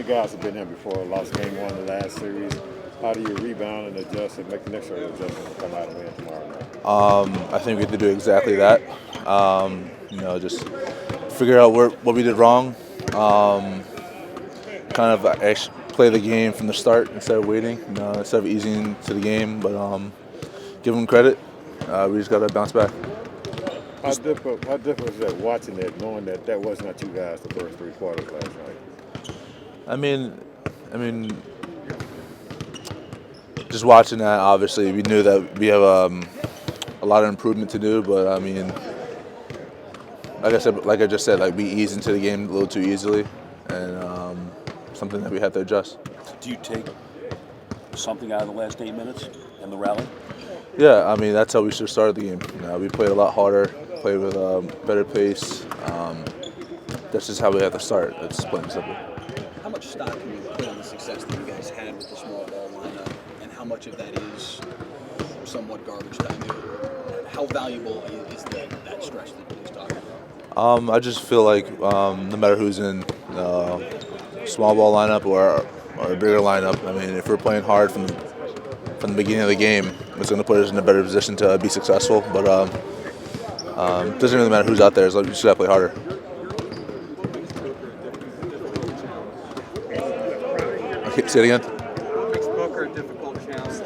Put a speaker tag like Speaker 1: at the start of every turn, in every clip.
Speaker 1: guys have been here before, lost game one in the last series. How do you rebound and adjust and make the necessary adjustments to come out and win tomorrow night?
Speaker 2: I think we have to do exactly that. Just figure out what we did wrong. Kind of play the game from the start instead of waiting, instead of easing to the game. But give them credit. We just got to bounce back.
Speaker 1: How difficult is that watching that, knowing that was not you guys the first three quarters last night?
Speaker 2: I mean, just watching that, obviously, we knew that we have a lot of improvement to do. But I mean, like I just said, like we eased into the game a little too easily, and something that we had to adjust.
Speaker 3: Do you take something out of the last 8 minutes in the rally?
Speaker 2: Yeah, I mean that's how we should have started the game. We played a lot harder, played with better pace. That's just how we have to start. It's plain and simple.
Speaker 4: How much stock can you put on the success that you guys had with the small ball lineup, and how much of that is somewhat garbage time? How valuable is that stretch that he's talking about?
Speaker 2: I just feel like no matter who's in small ball lineup or a bigger lineup, I mean, if we're playing hard from the beginning of the game, it's going to put us in a better position to be successful. But it doesn't really matter who's out there. As long as we just got to play harder. Okay, say it again.
Speaker 5: Makes Booker a difficult challenge.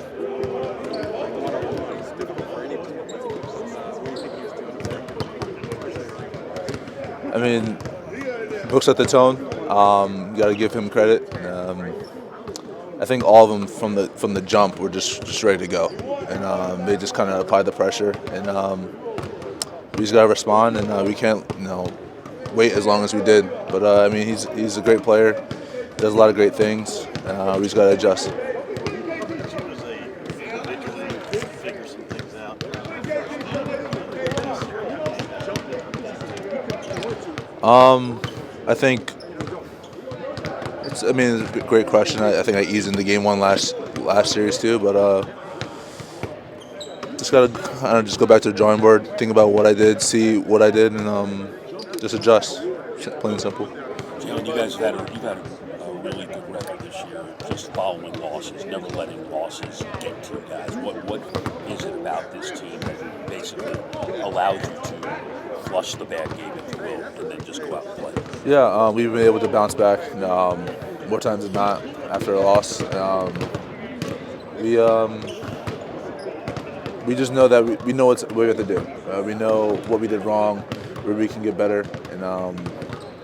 Speaker 5: It's difficult for any team. What do you think he's doing?
Speaker 2: I mean, Book's at the tone. You got to give him credit. I think all of them from the jump were just ready to go, and they just kind of applied the pressure, and we just got to respond, and we can't wait as long as we did. But I mean, he's a great player, does a lot of great things, and we just got to adjust. I think it's a great question. I think I eased into game one last series too, but just gotta just go back to the drawing board, think about what I did, see what I did, and just adjust. Plain and simple.
Speaker 3: Jalen, you've had a really good record this year, just following losses, never letting losses get to you guys. What is it about this team that basically allows you to flush the bad game, if you will, and then just go out and play?
Speaker 2: Yeah, we've been able to bounce back more times than not after a loss. We just know that we know what we have to do. We know what we did wrong, where we can get better, and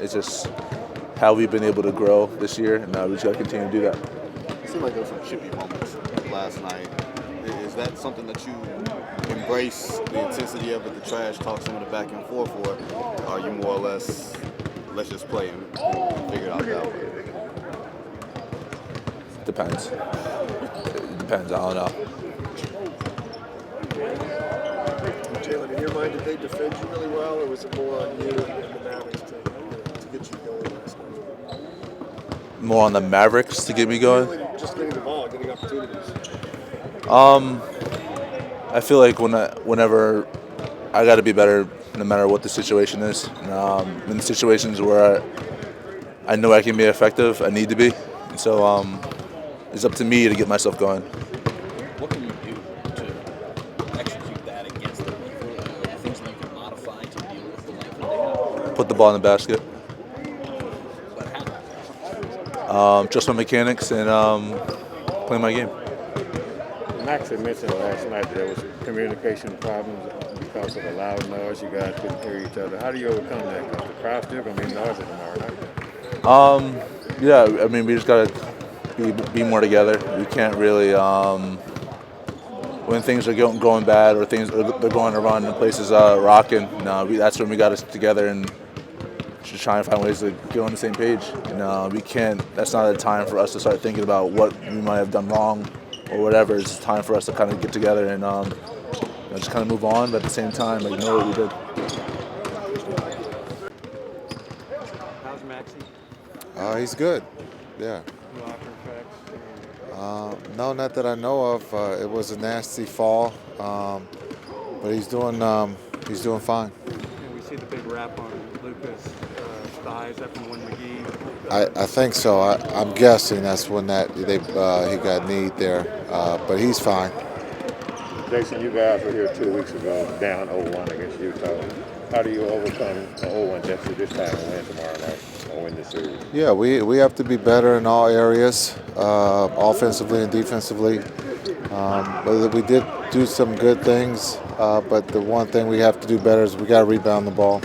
Speaker 2: it's just how we've been able to grow this year, and we just got to continue to do that.
Speaker 6: It seemed like there were some chippy moments last night. Is that something that you embrace, the intensity of it, the trash talk, some of the back and forth, or are you more or less, let's just play and figure it out that way?
Speaker 2: Depends. It depends. I don't know.
Speaker 5: Jalen, in your mind, did they defend you really well, or was it more on you and the Mavericks to get you going last night?
Speaker 2: More on the Mavericks to get me going?
Speaker 5: Just getting the ball, getting opportunities.
Speaker 2: I feel like whenever I got to be better, no matter what the situation is. In situations where I know I can be effective, I need to be. And so it's up to me to get myself going.
Speaker 4: What can you do to execute that against them? Things that you can modify to deal with the life that they have?
Speaker 2: Put the ball in the basket.
Speaker 4: But how?
Speaker 2: Trust my mechanics and play my game.
Speaker 1: Max had mentioned last night that there was communication problems because of the loud noise. You guys couldn't hear each other. How do you overcome that? Because the crowd's still going to be noisy tomorrow night.
Speaker 2: Yeah, I mean, we just got to be more together. We can't really, when things are going bad or they're going around and places rocking, that's when we got us together and just try and find ways to get on the same page. We can't, that's not a time for us to start thinking about what we might have done wrong or whatever. It's time for us to kind of get together and just kind of move on, but at the same time, know what we did.
Speaker 5: How's Maxie?
Speaker 7: He's good. Yeah.
Speaker 5: Locker effects?
Speaker 7: No, not that I know of. It was a nasty fall, but he's doing fine.
Speaker 5: And we see the big wrap on Luka's
Speaker 8: thigh. Is that from when McGee?
Speaker 7: I think so. I'm guessing that's when he got kneed there, but he's fine.
Speaker 1: Jason, you guys were here 2 weeks ago, down 0-1 against Utah. How do you overcome an 0-1 deficit this time and win tomorrow night or win this series?
Speaker 7: Yeah, we have to be better in all areas, offensively and defensively. But we did do some good things, but the one thing we have to do better is we got to rebound the ball.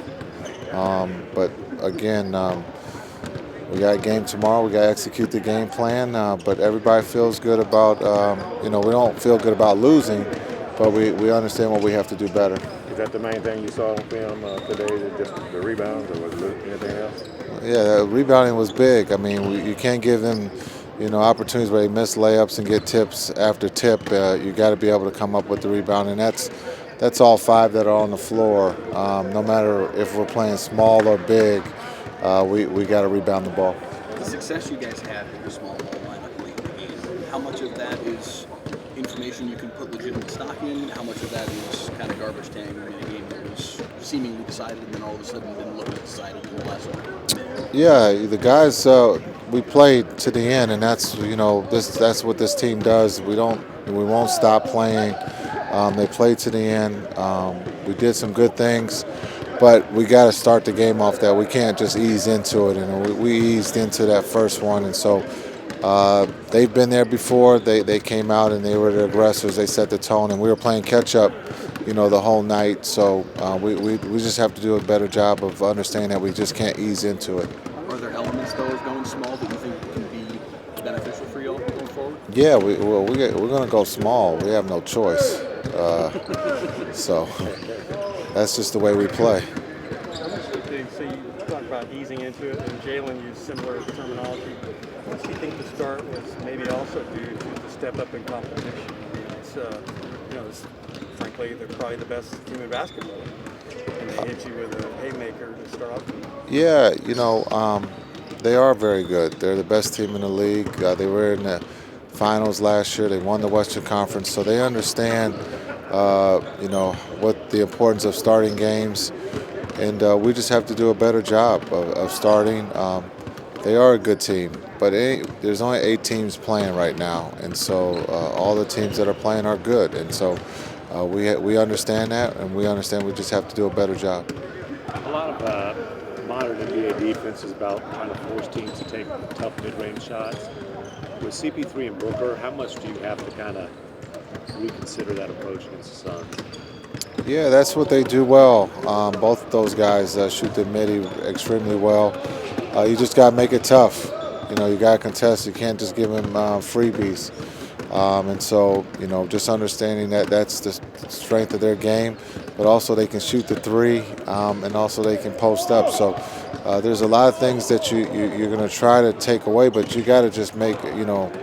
Speaker 7: But again, we got a game tomorrow. We got to execute the game plan. But everybody feels good about, we don't feel good about losing, but we understand what we have to do better.
Speaker 1: Is that the main thing you saw on film today, just the rebounds, or was it anything else?
Speaker 7: Yeah, the rebounding was big. I mean, you can't give them, opportunities where they miss layups and get tips after tip. You got to be able to come up with the rebound, and that's all five that are on the floor. No matter if we're playing small or big, we got to rebound the ball.
Speaker 4: The success you guys had with the small ball lineup late in the game, how much of that is information you can put legitimate stock in? How much of that is kind of garbage time in a game that was seemingly decided and then all of a sudden didn't look decided in the last one?
Speaker 7: Yeah, the guys, we played to the end, and that's that's what this team does. We won't stop playing. They played to the end. We did some good things, but we got to start the game off that. We can't just ease into it, and we eased into that first one, and so they've been there before. They came out and they were the aggressors. They set the tone, and we were playing catch up, the whole night. So we just have to do a better job of understanding that we just can't ease into it.
Speaker 4: Are there elements though of going small that you think can be beneficial for y'all going forward?
Speaker 7: Yeah, we're going to go small. We have no choice. So that's just the way we play.
Speaker 8: So you talk about easing into it, and Jalen used similar terminology. What do you think the start was maybe also due to the step up in competition? I mean, frankly, they're probably the best team in basketball, and they hit you with a haymaker to start off with.
Speaker 7: Yeah, they are very good. They're the best team in the league. They were in the finals last year. They won the Western Conference, so they understand, what the importance of starting games, and we just have to do a better job of starting. They are a good team, but there's only 8 teams playing right now, and so all the teams that are playing are good, and so we understand that, and we understand we just have to do a better job.
Speaker 9: A lot of modern NBA defense is about trying to force teams to take tough mid-range shots. With CP3 and Booker, how much do you have to kind of reconsider that approach against the Suns?
Speaker 7: Yeah, that's what they do well. Both of those guys shoot the midi extremely well. You just got to make it tough. You got to contest. You can't just give them freebies. And so, just understanding that that's the strength of their game, but also they can shoot the three, and also they can post up. So there's a lot of things that you're going to try to take away, but you got to just make,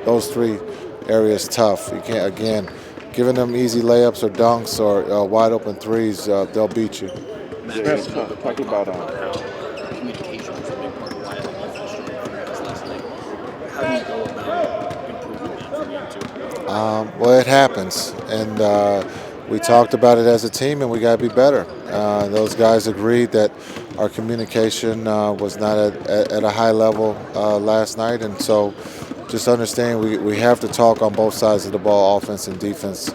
Speaker 7: those 3 areas tough. You can't, again, giving them easy layups or dunks or wide open threes, they'll beat you.
Speaker 6: Talk about
Speaker 4: Communication was a big part of why the offense struggled for you guys last night. How do you go about improving that from you two?
Speaker 7: Well, it happens, and we talked about it as a team, and we got to be better. Those guys agreed that our communication was not at a high level last night, and so just understand we have to talk on both sides of the ball, offense and defense,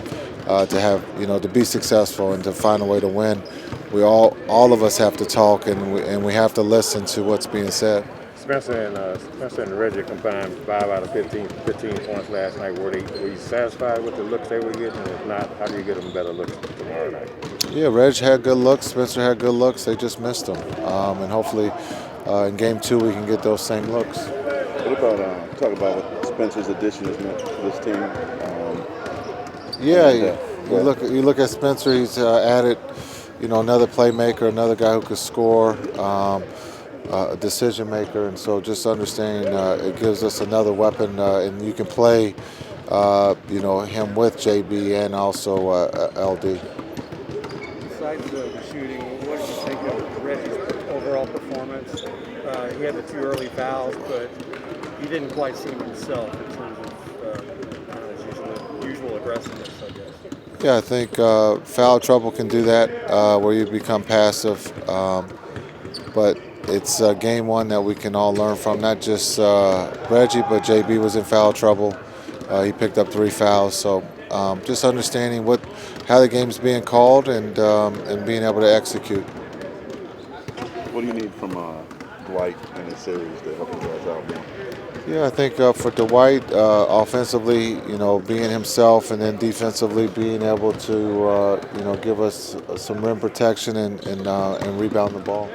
Speaker 7: to have to be successful and to find a way to win. We all of us have to talk, and we have to listen to what's being said.
Speaker 1: Spencer and Reggie combined 5 out of 15 points last night. Were you satisfied with the looks they were getting? And if not, how do you get them better looks tomorrow night?
Speaker 7: Yeah, Reg had good looks. Spencer had good looks. They just missed them. And hopefully in Game 2 we can get those same looks.
Speaker 6: What about talk about what Spencer's addition has meant to this team?
Speaker 7: You look at Spencer. He's added, another playmaker, another guy who could score. A decision maker, and so just understanding it gives us another weapon, and you can play, him with JB and also LD.
Speaker 8: Besides the shooting, what did you think of Reggie's overall performance? He had the 2 early fouls, but he didn't quite seem himself in terms of his usual aggressiveness, I guess.
Speaker 7: Yeah, I think foul trouble can do that, where you become passive, but it's game one that we can all learn from. Not just Reggie, but JB was in foul trouble. He picked up 3 fouls. So just understanding how the game's being called and being able to execute.
Speaker 10: What do you need from Dwight in this series to help you guys out more?
Speaker 7: Yeah, I think for Dwight, offensively, being himself, and then defensively being able to, give us some rim protection and rebound the ball.